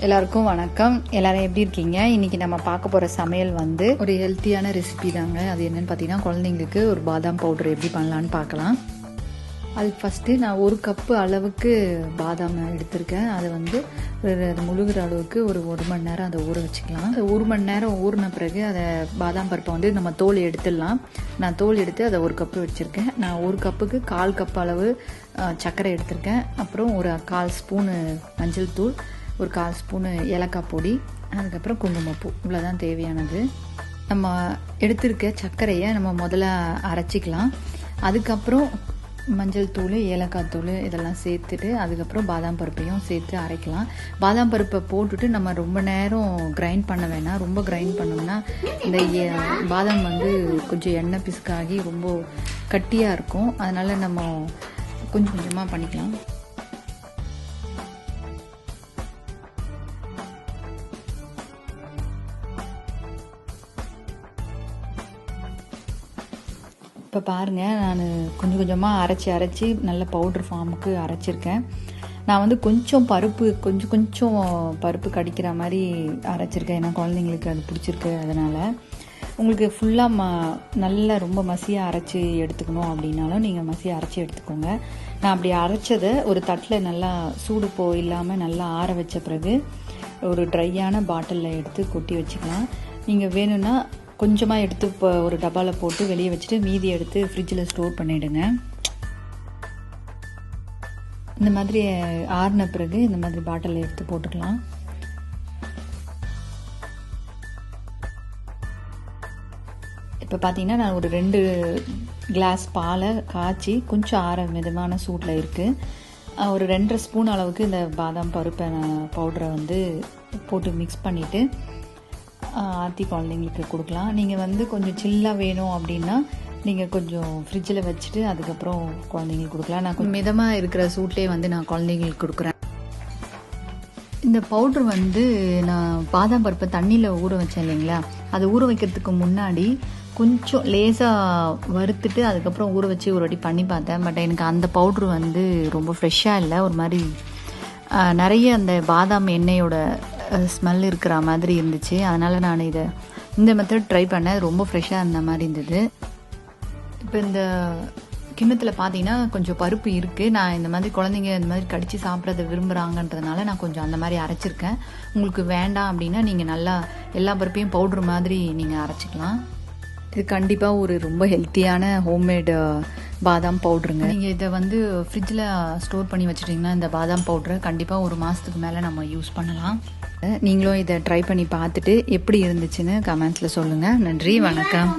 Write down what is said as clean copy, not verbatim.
எல்லாருக்கும் வணக்கம். எல்லாரும் எப்படி இருக்கீங்க? இன்னைக்கு நம்ம பார்க்க போகிற சமையல் வந்து ஒரு ஹெல்த்தியான ரெசிபி தாங்க. அது என்னென்னு பார்த்தீங்கன்னா, குழந்தைங்களுக்கு ஒரு பாதாம் பவுடர் எப்படி பண்ணலான்னு பார்க்கலாம். அதுக்கு ஃபஸ்ட்டு நான் ஒரு கப்பு அளவுக்கு பாதாம் எடுத்திருக்கேன். அதை வந்து முழுகிற அளவுக்கு ஒரு மணி நேரம் அதை ஊற வச்சுக்கலாம். ஒரு மணி நேரம் ஊறின பிறகு அதை பாதாம் பருப்பை வந்து நம்ம தோல் எடுத்துடலாம். நான் தோல் எடுத்து அதை ஒரு கப்பு வச்சுருக்கேன். நான் ஒரு கப்புக்கு 1/4 கப் அளவு சர்க்கரை எடுத்திருக்கேன். அப்புறம் ஒரு 1/4 ஸ்பூனு மஞ்சள் தூள், ஒரு 1/4 ஸ்பூனு ஏலக்காய் பொடி, அதுக்கப்புறம் குங்குமப்பூ. இவ்வளோதான் தேவையானது. நம்ம எடுத்திருக்க சர்க்கரையை நம்ம முதல்ல அரைச்சிக்கலாம். அதுக்கப்புறம் மஞ்சள் தூள், ஏலக்காய் தூள் இதெல்லாம் சேர்த்துட்டு அதுக்கப்புறம் பாதாம் பருப்பையும் சேர்த்து அரைக்கலாம். பாதாம் பருப்பை போட்டுட்டு நம்ம ரொம்ப நேரம் கிரைண்ட் பண்ண வேணாம். ரொம்ப கிரைண்ட் பண்ணோம்னா இந்த பாதாம் வந்து கொஞ்சம் எண்ணெய் பிசுக்காகி ரொம்ப கட்டியாக இருக்கும். அதனால் நம்ம கொஞ்சம் கொஞ்சமாக பண்ணிக்கலாம். இப்போ பாருங்கள், நான் கொஞ்சம் கொஞ்சமாக அரைச்சி நல்ல பவுட்ரு ஃபார்முக்கு அரைச்சிருக்கேன். நான் வந்து கொஞ்சம் பருப்பு கடிக்கிற மாதிரி அரைச்சிருக்கேன். ஏன்னா குழந்தைங்களுக்கு அது பிடிச்சிருக்கு. அதனால் உங்களுக்கு ஃபுல்லாக நல்லா ரொம்ப மசியாக அரைச்சி எடுத்துக்கணும் அப்படின்னாலும் நீங்கள் மசியாக அரைச்சி எடுத்துக்கோங்க. நான் அப்படி அரைச்சதை ஒரு தட்டில் நல்லா சூடு இல்லாமல் நல்லா ஆற வச்ச பிறகு ஒரு ட்ரையான பாட்டிலில் எடுத்து கொட்டி வச்சுக்கலாம். நீங்கள் வேணும்னா கொஞ்சமாக எடுத்து இப்போ ஒரு டப்பாவில் போட்டு வெளியே வச்சுட்டு மீதி எடுத்து ஃப்ரிட்ஜில் ஸ்டோர் பண்ணிவிடுங்க. இந்த மாதிரி ஆறின பிறகு இந்த மாதிரி பாட்டிலில் எடுத்து போட்டுக்கலாம். இப்போ பார்த்தீங்கன்னா நான் ஒரு 2 கிளாஸ் பாலை காய்ச்சி கொஞ்சம் ஆற மிதமான சூட்டில் இருக்குது. ஒரு 2.5 ஸ்பூன் அளவுக்கு இந்த பாதாம் பருப்பை பவுடரை வந்து போட்டு மிக்ஸ் பண்ணிவிட்டு ஆற்றி குழந்தைங்களுக்கு கொடுக்கலாம். நீங்கள் வந்து கொஞ்சம் சில்லாக வேணும் அப்படின்னா நீங்கள் கொஞ்சம் ஃப்ரிட்ஜில் வச்சுட்டு அதுக்கப்புறம் குழந்தைங்களுக்கு கொடுக்கலாம். நான் கொஞ்சம் மிதமாக இருக்கிற சூட்லேயே வந்து நான் குழந்தைங்களுக்கு கொடுக்குறேன். இந்த பவுட்ரு வந்து நான் பாதாம் பருப்பை தண்ணியில் ஊற வச்சேன் இல்லைங்களா, அதை ஊற வைக்கிறதுக்கு முன்னாடி கொஞ்சம் லேசாக வறுத்துட்டு அதுக்கப்புறம் ஊற வச்சு ஒரு வாட்டி பண்ணி பார்த்தேன். பட் எனக்கு அந்த பவுட்ரு வந்து ரொம்ப ஃப்ரெஷ்ஷாக இல்லை. ஒரு மாதிரி நிறைய அந்த பாதாம் எண்ணெயோட ஸ்மெல் இருக்கிற மாதிரி இருந்துச்சு. அதனால் நான் இந்த மெத்தட் ட்ரை பண்ணேன். ரொம்ப ஃப்ரெஷ்ஷாக இருந்த மாதிரி இருந்தது. இப்போ இந்த கிண்ணத்தில் பார்த்தீங்கன்னா கொஞ்சம் பருப்பு இருக்குது. நான் இந்த மாதிரி குழந்தைங்க இந்த மாதிரி கடித்து சாப்பிட்றத விரும்புகிறாங்கன்றதுனால நான் கொஞ்சம் அந்த மாதிரி அரைச்சிருக்கேன். உங்களுக்கு வேண்டாம் அப்படின்னா நீங்கள் நல்லா எல்லா பருப்பையும் பவுட்ரு மாதிரி நீங்கள் அரைச்சிக்கலாம். இது கண்டிப்பாக ஒரு ரொம்ப ஹெல்த்தியான ஹோம்மேடு பாதாம் பவுட்ருங்க. நீங்கள் இதை வந்து ஃப்ரிட்ஜில் ஸ்டோர் பண்ணி வச்சுட்டிங்கன்னா இந்த பாதாம் பவுட்ரை கண்டிப்பாக ஒரு மாதத்துக்கு மேலே நம்ம யூஸ் பண்ணலாம். நீங்களும் இதை ட்ரை பண்ணி பார்த்துட்டு எப்படி இருந்துச்சுன்னு கமெண்ட்ஸில் சொல்லுங்கள். நன்றி, வணக்கம்.